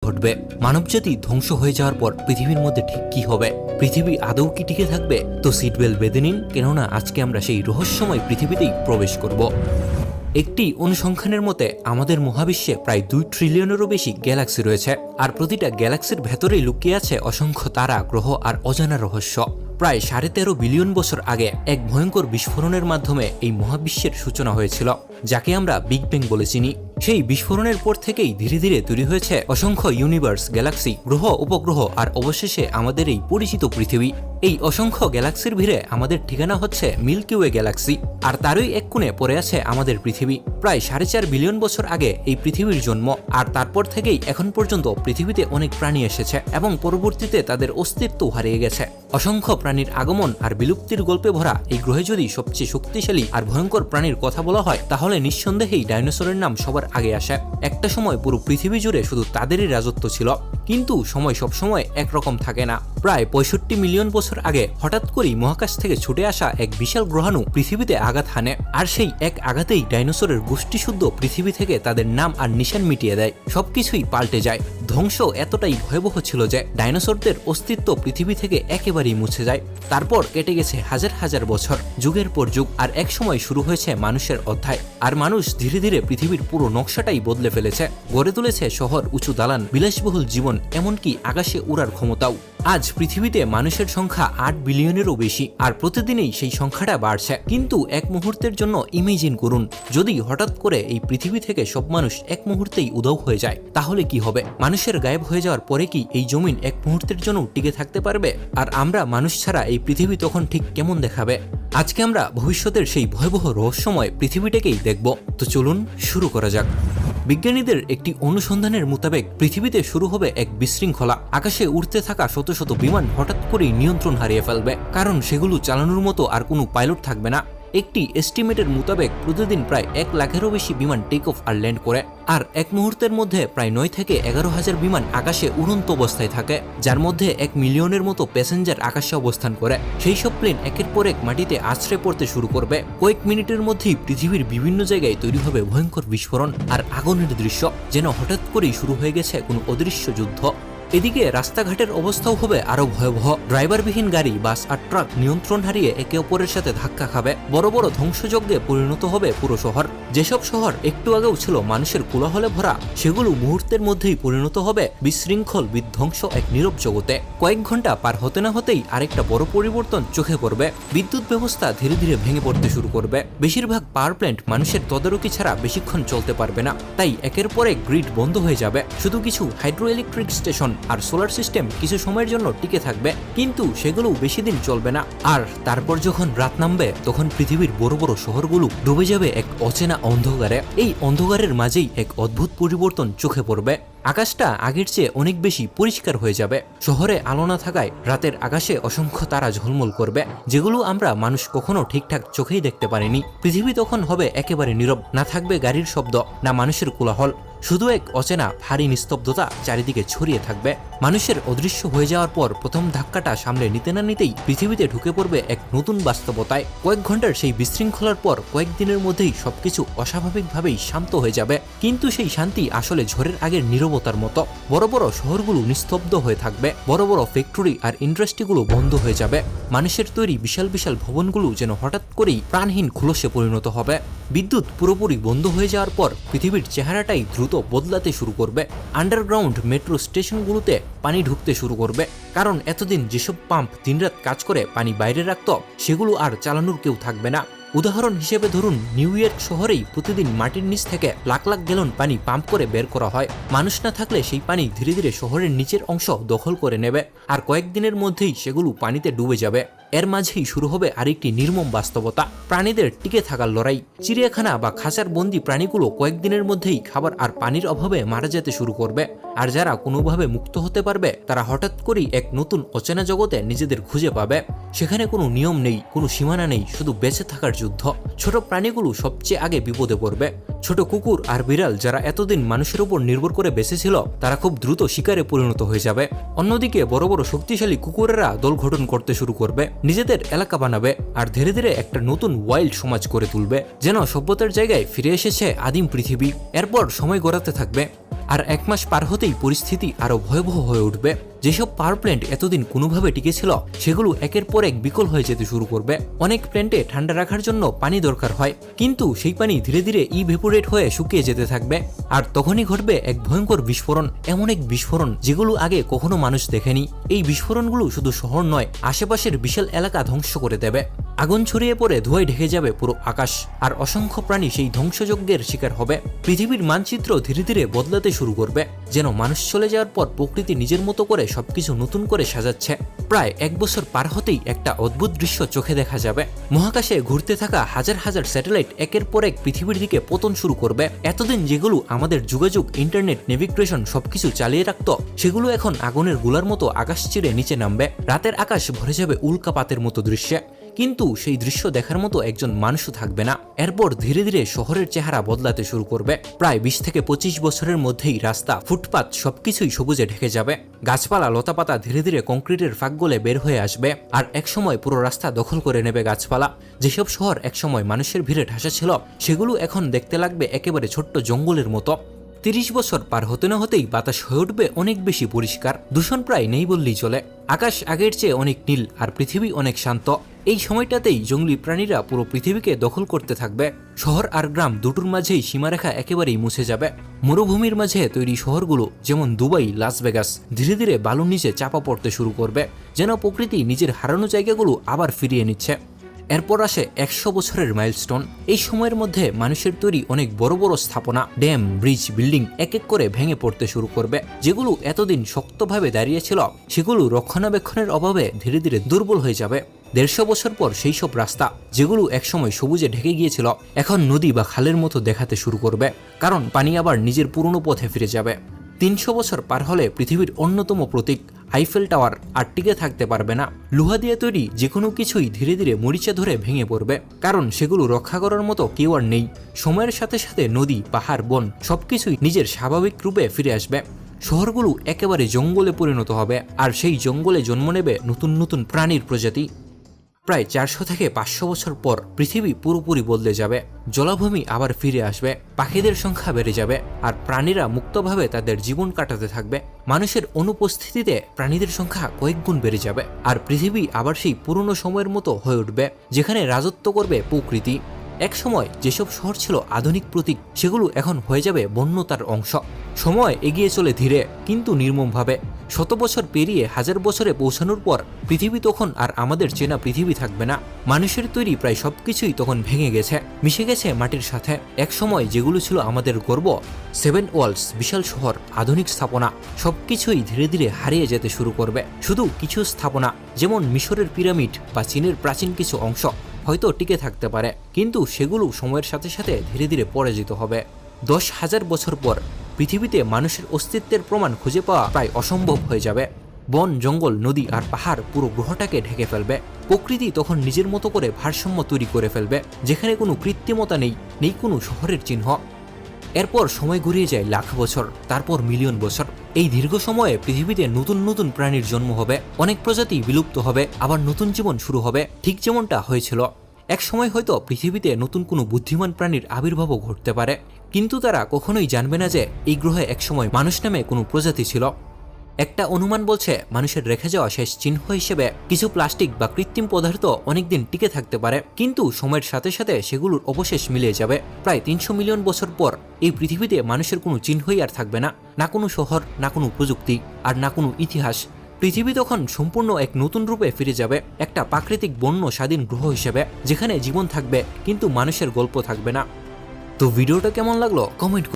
ঘটবে। মানবজাতি ধ্বংস হয়ে যাওয়ার পর পৃথিবীর মধ্যে ঠিক কি হবে? পৃথিবী আদৌ কি টিকে থাকবে? তো সিট বেল্ট বেঁধে নিন, কেননা আজকে আমরা সেই রহস্যময় পৃথিবীতেই প্রবেশ করব। একটি অনুসংখ্যানের মতে আমাদের মহাবিশ্বে প্রায় 2 ট্রিলিয়নেরও বেশি গ্যালাক্সি রয়েছে, আর প্রতিটা গ্যালাক্সির ভেতরেই লুকিয়ে আছে অসংখ্য তারা, গ্রহ আর অজানা রহস্য। প্রায় 13.5 বিলিয়ন বছর আগে এক ভয়ঙ্কর বিস্ফোরণের মাধ্যমে এই মহাবিশ্বের সূচনা হয়েছিল, যাকে আমরা বিগ ব্যাং বলে চিনি। সেই বিস্ফোরণের পর থেকেই ধীরে ধীরে তৈরি হয়েছে অসংখ্য ইউনিভার্স, গ্যালাক্সি, গ্রহ, উপগ্রহ আর অবশেষে আমাদের এই পরিচিত পৃথিবী। এই অসংখ্য গ্যালাক্সির ভিড়ে আমাদের ঠিকানা হচ্ছে মিল্কি ওয়ে গ্যালাক্সি, আর তারই এক কোণে পড়ে আছে আমাদের পৃথিবী। প্রায় 4.5 বিলিয়ন বছর আগে এই পৃথিবীর জন্ম, আর তারপর থেকেই এখন পর্যন্ত পৃথিবীতে অনেক প্রাণী এসেছে এবং পরবর্তীতে তাদের অস্তিত্ব হারিয়ে গেছে। অসংখ্য প্রাণীর আগমন আর বিলুপ্তির গল্পে ভরা এই গ্রহে যদি সবচেয়ে শক্তিশালী আর ভয়ঙ্কর প্রাণীর কথা বলা হয়, তাহলে নিঃসন্দেহেই ডাইনোসরের নাম সবার আগে আসে। একটা সময় পুরো পৃথিবী জুড়ে শুধু তাদেরই রাজত্ব ছিল, কিন্তু সময় সবসময় একরকম থাকে না। প্রায় 65 মিলিয়ন বছর আগে হঠাৎ করেই মহাকাশ থেকে ছুটে আসা এক বিশাল গ্রহাণু পৃথিবীতে আঘাত হানে, আর সেই এক আঘাতেই ডাইনোসরের গোষ্ঠীশুদ্ধ পৃথিবী থেকে তাদের নাম আর নিশান মিটিয়ে দেয়। সবকিছুই পাল্টে যায়। ধ্বংস এতটাই ভয়াবহ ছিল যে ডাইনোসরদের অস্তিত্ব পৃথিবী থেকে একেবারেই মুছে যায়। তারপর কেটে গেছে হাজার হাজার বছর, যুগের পর যুগ, আর এক সময় শুরু হয়েছে মানুষের অধ্যায়। আর মানুষ ধীরে ধীরে পৃথিবীর পুরো নকশাটাই বদলে ফেলেছে, গড়ে তুলেছে শহর, উঁচু দালান, বিলাসবহুল জীবন, এমনকি আকাশে উড়ার ক্ষমতাও। আজ পৃথিবীতে মানুষের সংখ্যা 8 বিলিয়নেরও বেশি, আর প্রতিদিনই সেই সংখ্যাটা বাড়ছে। কিন্তু এক মুহূর্তের জন্য ইমেজিন করুন, যদি হঠাৎ করে এই পৃথিবী থেকে সব মানুষ এক মুহূর্তেই উধাও হয়ে যায়, তাহলে কি হবে? মানুষের গায়েব হয়ে যাওয়ার পরে কি এই জমিন এক মুহূর্তের জন্য টিকে থাকতে পারবে? আর আমরা মানুষ ছাড়া এই পৃথিবী তখন ঠিক কেমন দেখাবে? আজকে আমরা ভবিষ্যতের সেই ভয়াবহ রহস্যময় পৃথিবীটাকেই দেখব। তো চলুন শুরু করা যাক। বিজ্ঞানীদের একটি অনুসন্ধানের মোতাবেক পৃথিবীতে শুরু হবে এক বিশৃঙ্খলা। আকাশে উড়তে থাকা শত শত বিমান হঠাৎ করেই নিয়ন্ত্রণ হারিয়ে ফেলবে, কারণ সেগুলো চালানোর মতো আর কোনো পাইলট থাকবে না। একটি এস্টিমেটের মোতাবেক প্রতিদিন প্রায় 1 লাখেরও বেশি বিমান টেক অফ আর ল্যান্ড করে, আর এক মুহূর্তের মধ্যে প্রায় 9 থেকে 11,000 বিমান আকাশে উড়ন্ত অবস্থায় থাকে, যার মধ্যে 1 মিলিয়নের মতো প্যাসেঞ্জার আকাশে অবস্থান করে। সেই সব প্লেন একের পর এক মাটিতে আছড়ে পড়তে শুরু করবে। কয়েক মিনিটের মধ্যেই পৃথিবীর বিভিন্ন জায়গায় তৈরি হবে ভয়ঙ্কর বিস্ফোরণ আর আগুনের দৃশ্য, যেন হঠাৎ করেই শুরু হয়ে গেছে কোনো অদৃশ্য যুদ্ধ। এদিকে রাস্তাঘাটের অবস্থাও হবে আরো ভয়াবহ। ড্রাইভারবিহীন গাড়ি, বাস আর ট্রাক নিয়ন্ত্রণ হারিয়ে একে অপরের সাথে ধাক্কা খাবে। বড় বড় ধ্বংসযজ্ঞে পরিণত হবে পুরো শহর। যেসব শহর একটু আগেও ছিল মানুষের কোলাহলে ভরা, সেগুলো মুহূর্তের মধ্যেই পরিণত হবে বিশৃঙ্খল বিধ্বংস এক নীরব জগতে। কয়েক ঘন্টা পার হতে না হতেই আরেকটা বড় পরিবর্তন চোখে পড়বে। বিদ্যুৎ ব্যবস্থা ধীরে ধীরে ভেঙে পড়তে শুরু করবে। বেশিরভাগ পাওয়ার প্ল্যান্ট মানুষের তদারকি ছাড়া বেশিক্ষণ চলতে পারবে না, তাই একের পর এক গ্রিড বন্ধ হয়ে যাবে। শুধু কিছু হাইড্রো ইলেকট্রিক স্টেশন আর সোলার সিস্টেম কিছু সময়ের জন্য টিকে থাকবে, কিন্তু সেগুলো বেশি দিন চলবে না। আর তারপর যখন রাত নামবে, তখন পৃথিবীর বড় বড় শহরগুলো ডুবে যাবে এক অচেনা অন্ধকারে। এই অন্ধকারের মাঝেই এক অদ্ভুত পরিবর্তন চোখে পড়বে। আকাশটা আগের চেয়ে অনেক বেশি পরিষ্কার হয়ে যাবে। শহরে আলো না থাকায় রাতের আকাশে অসংখ্য তারা ঝলমল করবে, যেগুলো আমরা মানুষ কখনো ঠিকঠাক চোখেই দেখতে পারিনি। পৃথিবী তখন হবে একেবারে নীরব, না থাকবে গাড়ির শব্দ, না মানুষের কোলাহল, শুধু এক অচেনা ভারী নিস্তব্ধতা চারিদিকে ছড়িয়ে থাকবে। মানুষের অদৃশ্য হয়ে যাওয়ার পর প্রথম ধাক্কাটা সামলে নিতে না নিতেই পৃথিবীতে ঢুকে পড়বে এক নতুন বাস্তবতায়। কয়েক ঘন্টার সেই বিশৃঙ্খলার পর কয়েকদিনের মধ্যেই সবকিছু অস্বাভাবিকভাবেই শান্ত হয়ে যাবে, কিন্তু সেই শান্তি আসলে ঝড়ের আগের নীরবতার মতো। বড় বড় শহরগুলো নিস্তব্ধ হয়ে থাকবে, বড় বড় ফ্যাক্টরি আর ইন্ডাস্ট্রিগুলো বন্ধ হয়ে যাবে। মানুষের তৈরি বিশাল বিশাল ভবনগুলো যেন হঠাৎ করেই প্রাণহীন খোলসে পরিণত হবে। বিদ্যুৎ পুরোপুরি বন্ধ হয়ে যাওয়ার পর পৃথিবীর চেহারাটাই দ্রুত বদলাতে শুরু করবে। আন্ডারগ্রাউন্ড মেট্রো স্টেশনগুলোতে পানি ঢুকতে শুরু করবে, কারণ এতদিন যেসব পাম্প দিনরাত কাজ করে পানি বাইরে রাখত, সেগুলো আর চালানোর কেউ থাকবে না। উদাহরণ হিসেবে ধরুন, নিউ ইয়র্ক শহরেই প্রতিদিন মাটির নিচ থেকে লাখ লাখ গ্যালন পানি পাম্প করে বের করা হয়। মানুষ না থাকলে সেই পানি ধীরে ধীরে শহরের নিচের অংশ দখল করে নেবে, আর কয়েকদিনের মধ্যেই সেগুলো পানিতে ডুবে যাবে। এর মাঝেই শুরু হবে আরেকটি নির্মম বাস্তবতা, প্রাণীদের টিকে থাকার লড়াই। চিড়িয়াখানা বা খাঁচার বন্দি প্রাণীগুলো কয়েকদিনের মধ্যেই খাবার আর পানির অভাবে মারা যেতে শুরু করবে, আর যারা কোনোভাবে মুক্ত হতে পারবে, তারা হঠাৎ করেই এক নতুন অচেনা জগতে নিজেদের খুঁজে পাবে। সেখানে কোনো নিয়ম নেই, কোনো সীমানা নেই, শুধু বেঁচে থাকার যুদ্ধ। ছোট প্রাণীগুলো সবচেয়ে আগে বিপদে পড়বে। ছোট কুকুর আর বিড়াল যারা এতদিন মানুষের উপর নির্ভর করে বেঁচে ছিল, তারা খুব দ্রুত শিকারে পরিণত হয়ে যাবে। অন্যদিকে বড় বড় শক্তিশালী কুকুরেরা দল গঠন করতে শুরু করবে, নিজেদের এলাকা বানাবে, আর ধীরে ধীরে একটা নতুন ওয়াইল্ড সমাজ করে তুলবে, যেন সভ্যতার জায়গায় ফিরে এসেছে আদিম পৃথিবী। এরপর সময় গড়াতে থাকবে। আর 1 মাস পার হতেই পরিস্থিতি আরো ভয়াবহ হয়ে উঠবে। যেসব পাওয়ার প্ল্যান্ট এতদিন কোনোভাবে টিকেছিল সেগুলো একের পর এক বিকল হয়ে যেতে শুরু করবে। অনেক প্ল্যান্টে ঠান্ডা রাখার জন্য পানি দরকার হয়, কিন্তু সেই পানি ধীরে ধীরে ইভেপোরেট হয়ে শুকিয়ে যেতে থাকবে। আর তখনই ঘটবে এক ভয়ঙ্কর বিস্ফোরণ, এমন এক বিস্ফোরণ যেগুলো আগে কখনো মানুষ দেখেনি। এই বিস্ফোরণগুলো শুধু শহর নয়, আশেপাশের বিশাল এলাকা ধ্বংস করে দেবে। আগুন ছড়িয়ে পড়ে ধোঁয়ায় ঢেকে যাবে পুরো আকাশ, আর অসংখ্য প্রাণী সেই ধ্বংসযজ্ঞের শিকার হবে। পৃথিবীর মানচিত্র ধীরে ধীরে বদলাতে শুরু করবে, যেন মানুষ চলে যাওয়ার পর প্রকৃতি নিজের মতো করে সবকিছু নতুন করে সাজাচ্ছে। প্রায় 1 বছর পার হতেই একটা অদ্ভুত দৃশ্য চোখে দেখা যাবে। মহাকাশে ঘুরতে থাকা হাজার হাজার স্যাটেলাইট একের পর এক পৃথিবীর দিকে পতন শুরু করবে। এতদিন যেগুলো আমাদের যোগাযোগ, ইন্টারনেট, নেভিগেশন সবকিছু চালিয়ে রাখত, সেগুলো এখন আগুনের গোলার মতো আকাশ চিরে নিচে নামবে। রাতের আকাশ ভরে যাবে উল্কাপাতের মতো দৃশ্যে, কিন্তু সেই দৃশ্য দেখার মতো একজন মানুষও থাকবে না। এরপর ধীরে ধীরে শহরের চেহারা বদলাতে শুরু করবে। প্রায় 20 থেকে 25 বছরের মধ্যেই রাস্তা, ফুটপাত সবকিছুই সবুজে ঢেকে যাবে। গাছপালা, লতাপাতা ধীরে ধীরে কংক্রিটের ফাঁক গলে বের হয়ে আসবে, আর একসময় পুরো রাস্তা দখল করে নেবে গাছপালা। যেসব শহর একসময় মানুষের ভিড়ে ঢাসা ছিল, সেগুলো এখন দেখতে লাগবে একেবারে ছোট্ট জঙ্গলের মতো। 30 বছর পার হতে না হতেই বাতাস হয়ে উঠবে অনেক বেশি পরিষ্কার, দূষণ প্রায় নেই বললেই চলে। আকাশ আগের চেয়ে অনেক নীল, আর পৃথিবী অনেক শান্ত। এই সময়টাতেই জঙ্গলি প্রাণীরা পুরো পৃথিবীকে দখল করতে থাকবে। শহর আর গ্রাম দুটোর মাঝেই সীমারেখা একেবারেই মুছে যাবে। মরুভূমির মাঝে তৈরি শহরগুলো, যেমন দুবাই, লাস ভেগাস, ধীরে ধীরে বালুর নিচে চাপা পড়তে শুরু করবে, যেন প্রকৃতি নিজের হারানো জায়গাগুলো আবার ফিরিয়ে নিচ্ছে। এরপর আসে 100 বছরের মাইলস্টোন। এই সময়ের মধ্যে মানুষের তৈরি অনেক বড় বড় স্থাপনা, ড্যাম, ব্রিজ, বিল্ডিং এক এক করে ভেঙে পড়তে শুরু করবে। যেগুলো এতদিন শক্তভাবে দাঁড়িয়েছিল, সেগুলো রক্ষণাবেক্ষণের অভাবে ধীরে ধীরে দুর্বল হয়ে যাবে। 150 বছর পর সেই সব রাস্তা, যেগুলো একসময় সবুজে ঢেকে গিয়েছিল, এখন নদী বা খালের মতো দেখাতে শুরু করবে, কারণ পানি আবার নিজের পুরনো পথে ফিরে যাবে। 300 বছর পার হলে পৃথিবীর অন্যতম প্রতীক আইফেল টাওয়ার আর টিকে থাকতে পারবে না। লোহা দিয়ে তৈরি যে কোনো কিছুই ধীরে ধীরে মরিচা ধরে ভেঙে পড়বে, কারণ সেগুলো রক্ষা করার মতো কেউ আর নেই। সময়ের সাথে সাথে নদী, পাহাড়, বন সবকিছুই নিজের স্বাভাবিক রূপে ফিরে আসবে। শহরগুলো একেবারে জঙ্গলে পরিণত হবে, আর সেই জঙ্গলে জন্ম নেবে নতুন নতুন প্রাণীর প্রজাতি। প্রায় 400 থেকে 500 বছর পর পৃথিবী পুরোপুরি বদলে যাবে। জলাভূমি আবার ফিরে আসবে, পাখিদের সংখ্যা বেড়ে যাবে, আর প্রাণীরা মুক্তভাবে তাদের জীবন কাটাতে থাকবে। মানুষের অনুপস্থিতিতে প্রাণীদের সংখ্যা কয়েক গুণ বেড়ে যাবে, আর পৃথিবী আবার সেই পুরনো সময়ের মতো হয়ে উঠবে, যেখানে রাজত্ব করবে প্রকৃতি। এক সময় যেসব শহর ছিল আধুনিক প্রতীক, সেগুলো এখন হয়ে যাবে বন্যতার অংশ। সময় এগিয়ে চলে ধীরে কিন্তু নির্মমভাবে। 100 বছর পেরিয়ে 1000 বছরে পৌঁছানোর পর পৃথিবী তখন আর আমাদের চেনা পৃথিবী থাকবে না। মানুষের তৈরি প্রায় সবকিছুই তখন ভেঙে গেছে, মিশে গেছে মাটির সাথে। এক সময় যেগুলো ছিল আমাদের গর্ব, 7 ওয়ার্ল্ডস, বিশাল শহর, আধুনিক স্থাপনা সবকিছুই ধীরে ধীরে হারিয়ে যেতে শুরু করবে। শুধু কিছু স্থাপনা, যেমন মিশরের পিরামিড বা চীনের প্রাচীন কিছু অংশ হয়তো টিকে থাকতে পারে, কিন্তু সেগুলো সময়ের সাথে সাথে ধীরে ধীরে পরাজিত হবে। 10,000 বছর পর পৃথিবীতে মানুষের অস্তিত্বের প্রমাণ খুঁজে পাওয়া প্রায় অসম্ভব হয়ে যাবে। বন, জঙ্গল, নদী আর পাহাড় পুরো গ্রহটাকে ঢেকে ফেলবে। প্রকৃতি তখন নিজের মতো করে ভারসাম্য তৈরি করে ফেলবে, যেখানে কোনো কৃত্রিমতা নেই, নেই কোনো শহরের চিহ্ন। এরপর সময় ঘুরিয়ে যায় লাখ বছর, তারপর মিলিয়ন বছর। এই দীর্ঘ সময়ে পৃথিবীতে নতুন নতুন প্রাণীর জন্ম হবে, অনেক প্রজাতি বিলুপ্ত হবে, আবার নতুন জীবন শুরু হবে, ঠিক যেমনটা হয়েছিল। এক সময় হয়তো পৃথিবীতে নতুন কোনো বুদ্ধিমান প্রাণীর আবির্ভাবও ঘটতে পারে, কিন্তু তারা কখনোই জানবে না যে এই গ্রহে একসময় মানুষ নামে কোনো প্রজাতি ছিল। একটা অনুমান বলছে মানুষের রেখে যাওয়া শেষ চিহ্ন হিসেবে কিছু প্লাস্টিক বা কৃত্রিম পদার্থ অনেকদিন টিকে থাকতে পারে, কিন্তু সময়ের সাথে সাথে সেগুলোর অবশেষ মিলে যাবে। প্রায় 300 মিলিয়ন বছর পর এই পৃথিবীতে মানুষের কোনো চিহ্নই আর থাকবে না, না কোনো শহর, না কোনো প্রযুক্তি, আর না কোনো ইতিহাস। পৃথিবী তখন সম্পূর্ণ এক নতুন রূপে ফিরে যাবে, একটা প্রাকৃতিক বন্য স্বাধীন গ্রহ হিসেবে, যেখানে জীবন থাকবে কিন্তু মানুষের গল্প থাকবে না। তো ভিডিওটা কেমন লাগলো কমেন্ট